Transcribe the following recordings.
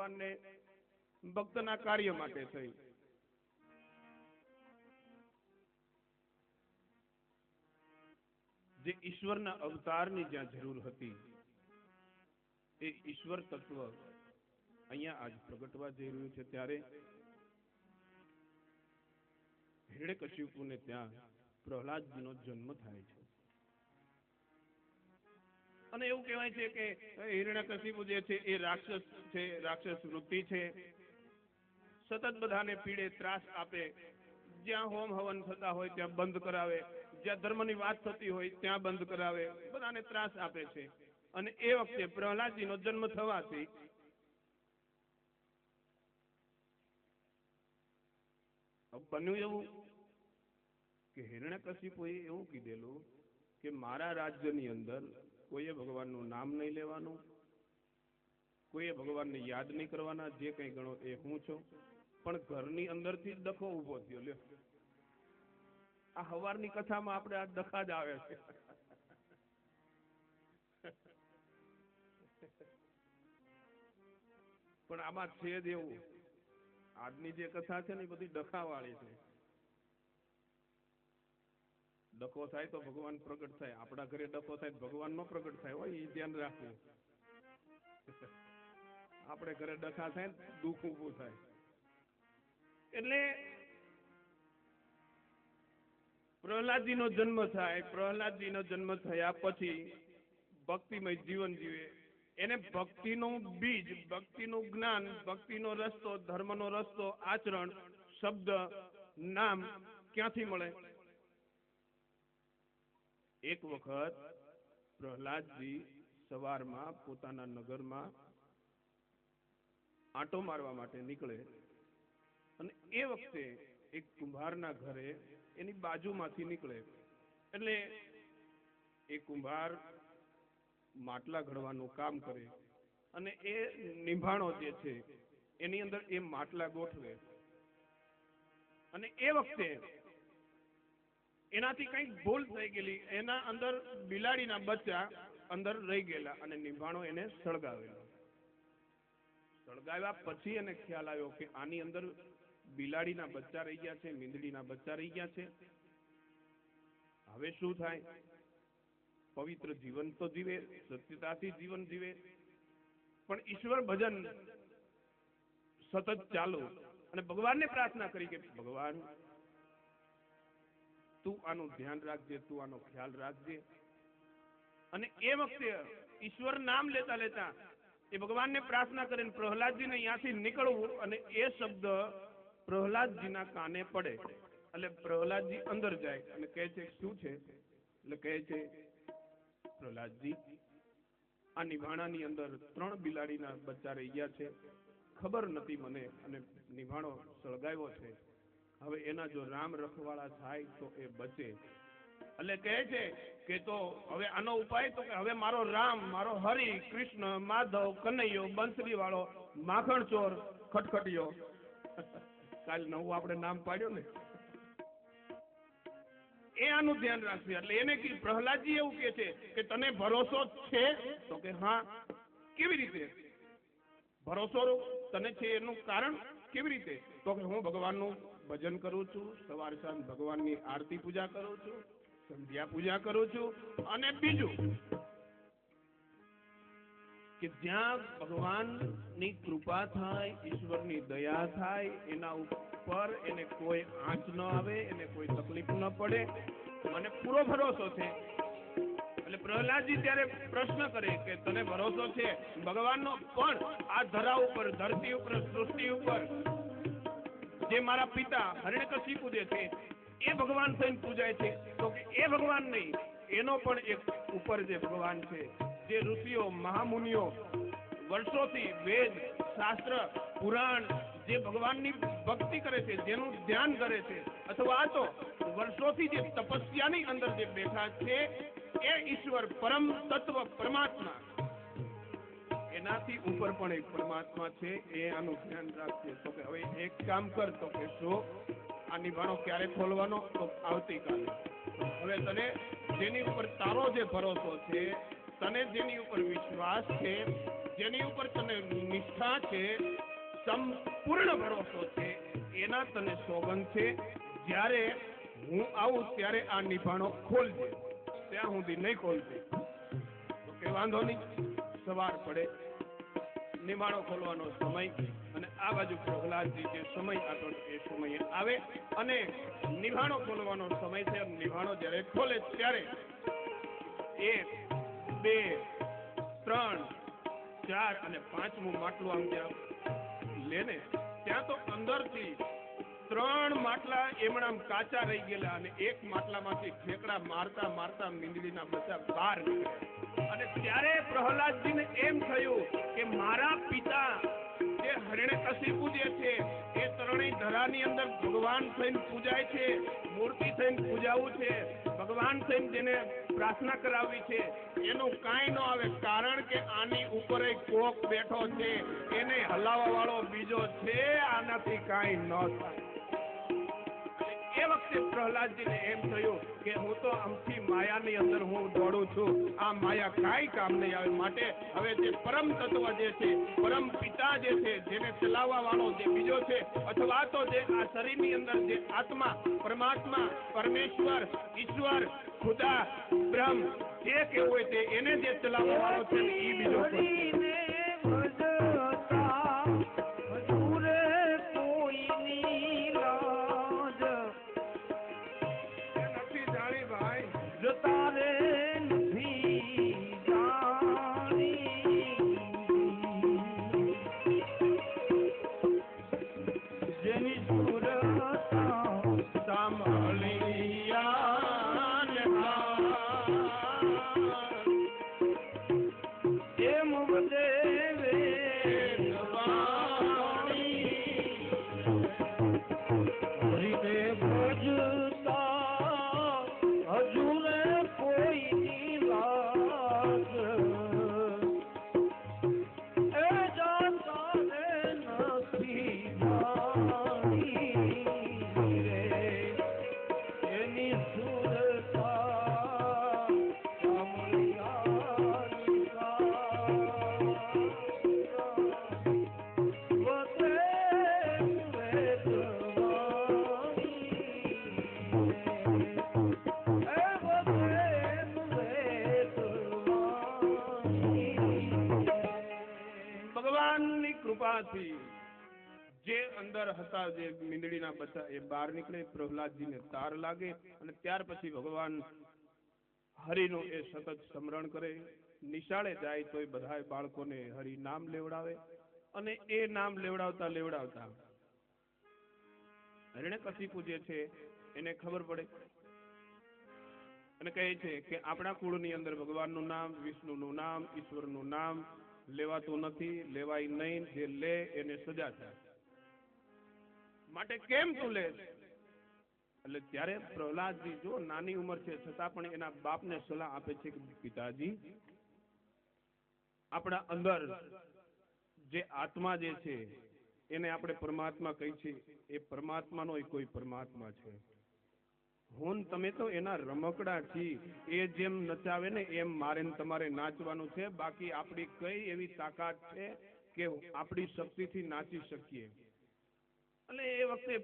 ભગવાનને ભક્તના કાર્ય માટે થઈ. જે ઈશ્વરના અવતારની જ્યાં જરૂર હતી એ ઈશ્વર તત્વ અહીંયા આજ પ્રગટવા જઈ રહ્યું છે. ત્યારે હિરણ્યકશિપુને ત્યાં પ્રહલાદજીનો જન્મ થાય છે. અને એવું કહેવાય છે કે હિરણ્યકશિપુ જે છે એ રાક્ષસ છે, રાક્ષસ વૃત્તિ છે. સતત બધાને પીડે, ત્રાસ આપે. જ્યાં હોમ હવન થતા હોય ત્યાં બંધ કરાવે, જ્યાં ધર્મની વાત થતી હોય ત્યાં બંધ કરાવે, બધાને ત્રાસ આપે છે. અને એ વખતે પ્રહલાદજીનો જન્મ થવાથી બન્યું એવું કે હિરણ્યકશિપુએ એવું કીધેલું કે મારા રાજ્યની અંદર કોઈએ ભગવાનનું નામ નહીં લેવાનું, કોઈએ ભગવાનને યાદ નહીં કરવાના, જે કંઈ ગણો એ હું છું. પણ ઘરની અંદરથી જ ડખો ઉભો થયો. લ્યો, આ હવારની કથામાં આપણે આ ડખા જ આવે છે. પણ આમાં છે જ એવું, આજની જે કથા છે ને એ બધી ડખાવાળી છે. ડખો થાય તો ભગવાન પ્રગટ થાય. આપણા ઘરે ડખો થાય તો ભગવાન નો પ્રગટ થાય હોય, એ ધ્યાન રાખવું. આપણે ઘરે ડખા થાય ને દુઃખ ઊભું થાય. એટલે પ્રહલાદજીનો જન્મ થાય. પ્રહલાદજીનો જન્મ થયા પછી ભક્તિમય જીવન જીવે. એને ભક્તિનું બીજ, ભક્તિનું જ્ઞાન, ભક્તિનો રસ્તો, ધર્મનો રસ્તો, આચરણ, શબ્દ, નામ ક્યાંથી મળે? એક વખત પ્રહલાદજી સવારમાં પોતાના નગરમાં આંટો મારવા માટે નીકળે અને એ વખતે એક કુંભારના ઘરે એની બાજુમાંથી નીકળે. એટલે એ કુંભાર માટલા ઘડવાનું કામ કરે અને એ નિભાણો જે છે એની અંદર એ માટલા ગોઠવે. અને એ વખતે એનાથી કંઈક ભૂલ થઈ ગયેલી, એના અંદર બિલાડીના બચ્ચા અંદર રહી ગયેલા અને નિભાણો એને સળગાવેલો. સળગાવ્યા પછી એને ખ્યાલ આવ્યો કે આની અંદર બિલાડીના બચ્ચા રહી ગયા છે, મીંદડીના બચ્ચા રહી ગયા છે. હવે શું થાય? પવિત્ર જીવન તો જીવે, સત્યતાથી જીવન જીવે, પણ ઈશ્વર ભજન સતત ચાલુ. અને ભગવાનને પ્રાર્થના કરી કે ભગવાન તું આનું ધ્યાન રાખજે, તું આનો ખ્યાલ રાખજે. અને એ વખતે ઈશ્વર નામ લેતા લેતા એ ભગવાનને પ્રાર્થના કરીને પ્રહલાદજીને અહીંયાથી નીકળવું અને એ શબ્દ પ્રહલાદજીના કાને પડે. એટલે પ્રહલાદજી અંદર જાય અને કહે છે શું છે? એટલે કહે છે પ્રહલાદજી, આ નિભાણાની અંદર 3 બિલાડીના બચ્ચા રહી ગયા છે, ખબર નથી મને, અને નિભાણો સળગાવ્યો છે. હવે એના જો રામ રખવાળા થાય તો એ બચે. એટલે કહે છે કે તો હવે આનો ઉપાય તો કે હવે મારો રામ, મારો હરિ, કૃષ્ણ, માધવ, કનૈયો, બંસરી વાળો, માખણ ચોર, ખટખટીયો, કાલ નવું આપણે નામ પાડ્યું ને, એ આનું ધ્યાન રાખશે. એટલે એને કે પ્રહલાદજી એવું કે છે કે તને ભરોસો છે? તો કે હા. કેવી રીતે ભરોસો તને છે? એનું કારણ કેવી રીતે? તો કે હું ભગવાનનું ભજન કરું છું, સવાર સાંજ ભગવાનની આરતી પૂજા કરું છું, સંધ્યા પૂજા કરું છું. અને બીજું કે જ્યાં ભગવાનની કૃપા થાય, ઈશ્વરની દયા થાય, એના ઉપર એને કોઈ આંચ ન આવે, એને કોઈ તકલીફ ન પડે, મને પૂરો ભરોસો છે. એટલે પ્રહલાદજી ત્યારે પ્રશ્ન કરે કે તને ભરોસો છે ભગવાનનો, પણ આ ધરા ઉપર, ધરતી ઉપર, સૃષ્ટિ ઉપર જે મારા પિતા હિરણ્યકશિપુ જે છે એ ભગવાન થઈને પૂજાય છે, તો કે એ ભગવાન નહીં, એનો પણ એક ઉપર જે ભગવાન છે, જે ઋષિઓ, મહામુનિઓ વર્ષોથી વેદ, શાસ્ત્ર, પુરાણ જે ભગવાનની ભક્તિ કરે છે, જેનું ધ્યાન કરે છે, અથવા તો વર્ષોથી જે તપસ્યાની અંદર જે બેઠા છે, એ ઈશ્વર પરમ તત્વ પરમાત્મા, એનાથી ઉપર પણ એક પરમાત્મા છે, એ આનું ધ્યાન રાખશે. તો કે હવે એક કામ કર. તો કે શું? આ નિભાણો ક્યારે ખોલવાનો? તો આવતીકાલે. હવે તને જેની ઉપર તારો જે ભરોસો છે તને જેની ઉપર વિશ્વાસ છે, જેની ઉપર તને નિષ્ઠા છે, સંપૂર્ણ ભરોસો છે, એના તને સોગંદ છે, જ્યારે હું આવું ત્યારે આ નિભાણો ખોલજે, ત્યાં સુધી નહીં ખોલજે. તો કે વાંધો નહીં. સવાર પડે, નિભાણો ખોલવાનો સમય, અને આ બાજુ પ્રહલાદજી જે સમય આગળ એ સમયે આવે અને નિભાણો ખોલવાનો સમય છે. નિભાણો જ્યારે ખોલે ત્યારે 1, 2, 3, 4 અને 5મું માટલું આમ જ્યાં લે ને, ત્યાં તો અંદરથી 3 માટલા એમણામ કાચા રહી ગયેલા, અને એક માટલામાંથી ઠેકડા મારતા મારતા મીંદડીના બચ્ચા બહાર નીકળ્યા. અને ત્યારે પ્રહલાદજીને એમ થયું કે મારા પિતા જે હિરણ્યકશિપુ જે છે એ ત્રણેય ધરાની અંદર ભગવાન થઈને પૂજાય છે, મૂર્તિ થઈને પૂજાવું છે, ભગવાન થઈને જેને પ્રાર્થના કરાવવી છે, એનું કાંઈ ન આવે, કારણ કે આની ઉપર કોક બેઠો છે, એને હલાવવા વાળો બીજો છે, આનાથી કાંઈ ન થાય. એ વખતે પ્રહલાદજીને એમ થયું કે હું તો આમથી માયાની અંદર હું દોડું છું, આ માયા કાંઈ કામ નહીં આવે. માટે હવે જે પરમ તત્વ જે છે, પરમ પિતા જે છે, જેને ચલાવવા વાળો જે બીજો છે, અથવા તો જે આ શરીરની અંદર જે આત્મા, પરમાત્મા, પરમેશ્વર, ઈશ્વર, ખુદા, બ્રહ્મ જે કેવું હોય તે, એને જે ચલાવવા વાળો છે એ બીજો છે. જે અંદર હતા જે મીંદડીના બચ્ચા એ બહાર નીકળે, પ્રહલાદજીને તાર લાગે, અને ત્યાર પછી ભગવાન હરિનું એ સતત સ્મરણ કરે. નિશાળે જાય તો એ બધા બાળકોને હરિ નામ લેવડાવે, અને એ નામ લેવડાવતા લેવડાવતા હિરણ્યકશિપુ જે છે એને ખબર પડે, અને કહે છે કે આપણા કુળની અંદર ભગવાનનું નામ, વિષ્ણુનું નામ, ઈશ્વરનું નામ લેવાતું નથી, લેવાય નહીં, જે લે એને સજા થાય, માટે કેમ તું લે? એટલે ત્યારે પ્રહલાદજી જો નાની ઉંમર છે છતાં પણ એના બાપને સલાહ આપે છે કે પિતાજી, આપણા અંદર જે આત્મા જે છે એને આપણે પરમાત્મા કહી છે, એ પરમાત્માનો કોઈ પરમાત્મા છે. હું તમે તો એના રમકડા છી, એ જેમ નચાવે ને એમ મારે તમારે નાચવાનું છે. બાકી આપણી કઈ એવી તાકાત છે કે આપણી શક્તિથી નાચી શકીએ? એટલે એ વખતે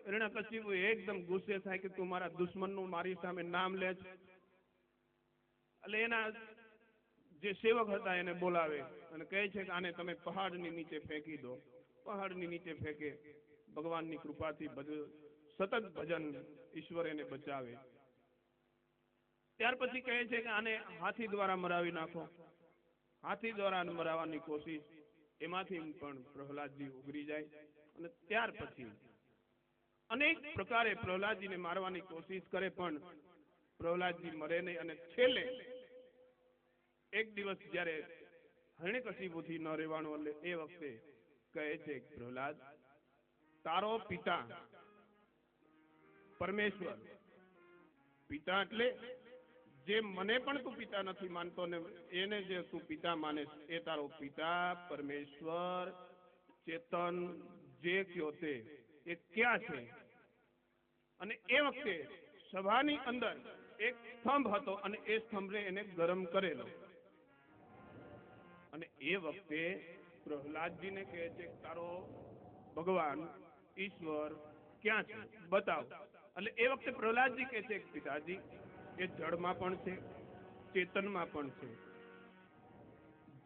હિરણ્યકશિપુ એકદમ ગુસ્સે થાય કે તું મારા દુશ્મનનું મારી સામે નામ લે છે. એટલે એના જે સેવક હતા એને બોલાવે અને કહે છે કે આને તમે પહાડની નીચે ફેંકી દો. પહાડની નીચે ફેંકે, ભગવાનની કૃપાથી સતત ભજન, ઈશ્વર એને બચાવે. ત્યાર પછી કહે છે કે આને હાથી દ્વારા મરાવી નાખો. હાથી દ્વારા મરાવવાની કોશિશ, એમાંથી પણ પ્રહલાદજી ઉગરી જાય, અને ત્યાર પછી અનેક પ્રકારે પ્રહલાદજીને મારવાની કોશિશ કરે, પણ પ્રહલાદજી મરે નહીં. અને છેલ્લે એક દિવસ જયારે હિરણ્યકશિપુથી ન રહેવાનું, એટલે એ વખતે કહે છે પ્રહલાદ, તારો પિતા પરમેશ્વર, પિતા એટલે જે મને પણ તું પિતા નથી માનતો ને એને જે તું પિતા માને એ તારો પિતા પરમેશ્વર ચેતન જે કયો તે એ ક્યાં છે? અને એ વખતે સભાની અંદર એક સ્તંભ હતો, અને એ સ્તંભને એને ગરમ કરેલો. અને એ વખતે પ્રહલાદજીને કહે છે કે તારો ભગવાન ઈશ્વર ક્યાં છે બતાવ. એટલે એ વખતે પ્રહલાદજી કહે છે કે પિતાજી એ જળમાં પણ છે, ચેતનમાં પણ છે,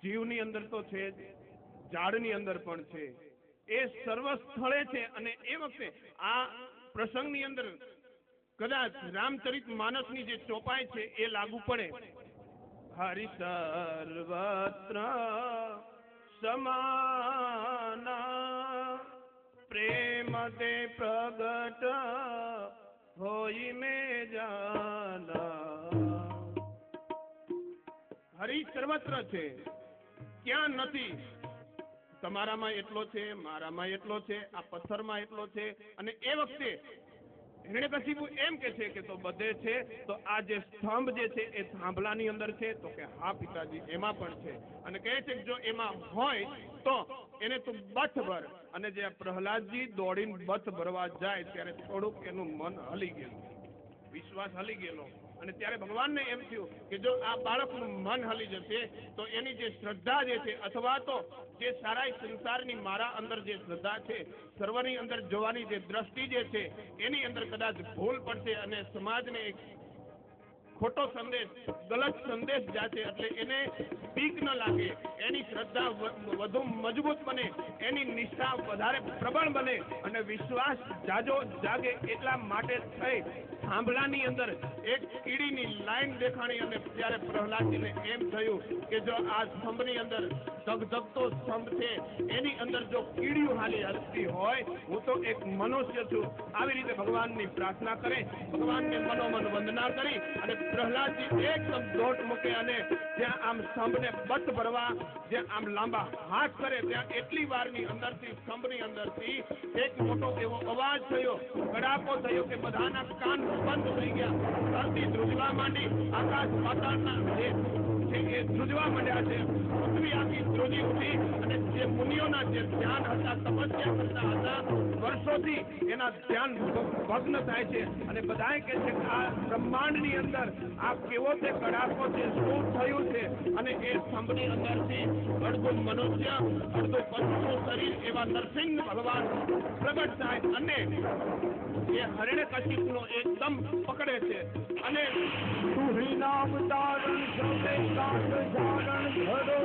જીવની અંદર તો છે જ, ઝાડની અંદર પણ છે, એ સર્વ સ્થળે છે. અને એ વખતે આ પ્રસંગની અંદર કદાચ રામચરિત માનસની જે ચોપાઈ છે એ લાગુ પડે. હરિ સર્વત્ર સમાના પ્રેમ તે પ્રગટ હોઈ મે જાના. હરિ સર્વત્ર છે, ક્યાં નથી. તમારામાં એટલો છે, મારામાં એટલો છે, આ પથ્થરમાં એટલો છે. અને એ વખતે હિરણ્યકશિપુ એમ કે છે કે તો બધે છે, તો આ જે સ્તંભ જે છે એ થાંભલાની અંદર છે. તો કે હા પિતાજી એમાં પણ છે. અને કહે છે કે જો એમાં હોય તો એને તું બથ ભર. અને જે પ્રહલાદજી દોડીને બથ ભરવા જાય ત્યારે થોડુંક એનું મન હલી ગયેલું, વિશ્વાસ હલી ગયેલો. અને ત્યારે ભગવાનને એમ થયું કે જો આ બાળકનું મન હલી જશે તો એની જે શ્રદ્ધા જે છે, અથવા તો જે સારા સંસારની મારા અંદર જે શ્રદ્ધા છે, સર્વની અંદર જોવાની જે દ્રષ્ટિ જે છે એની અંદર કદાચ ભૂલ પડશે અને સમાજને એક ખોટો સંદેશ, ગલત સંદેશ જાશે. એટલે એને બીક ન લાગે, એની શ્રદ્ધા વધુ મજબૂત બને, એની નિષ્ઠા વધારે પ્રબળ બને અને વિશ્વાસ જાજો જાગે. એટલા માટે થઈ થાંભલાની અંદર એક કીડીની લાઈન દેખાણી. અને ત્યારે પ્રહલાદજીને એમ થયું કે જો આ સ્તંભની અંદર ધગધગતો સ્તંભ છે એની અંદર જો કીડીઓ હાલી હસતી હોય, હું તો એક મનુષ્ય છું. આવી રીતે ભગવાનની પ્રાર્થના કરે, ભગવાનને મનોમન વંદના કરી અને પ્રહલાદજી એકદમ દોટ મૂકે અને જ્યાં આમ સ્તંભને બથ ભરવા જ્યાં આમ લાંબા હાથ કરે ત્યાં એટલી વારની અંદરથી સ્તંભની અંદરથી એક મોટો એવો અવાજ થયો, કડાકો થયો કે બધાના કાન બંધ થઈ ગયા. ધરતી ધ્રુજવા માંડી, આકાશ પાતાળના જે એ ધ્રુજવા માંડ્યા છે. પૃથ્વી આખી ધ્રુજી ઉઠી અને જે મુનિઓના જે ધ્યાન હતા, તપસ્યા કરતા હતા, વર્ષોથી એના ધ્યાન ભગ્ન થાય છે. અને બધાએ કહે છે કે આ બ્રહ્માંડની અંદર આ કેવો તે કડાકો છે, શું થયું છે. અને એ સ્તંભની અંદરથી અડધું મનુષ્ય અડધું પશુનું શરીર એવા નરસિંહ ભગવાન પ્રગટ થાય અને એ હિરણ્યકશિપુનો એકદમ પકડે છે. અને તું નામ તારણ સૌને કાંડ જારણ ધરો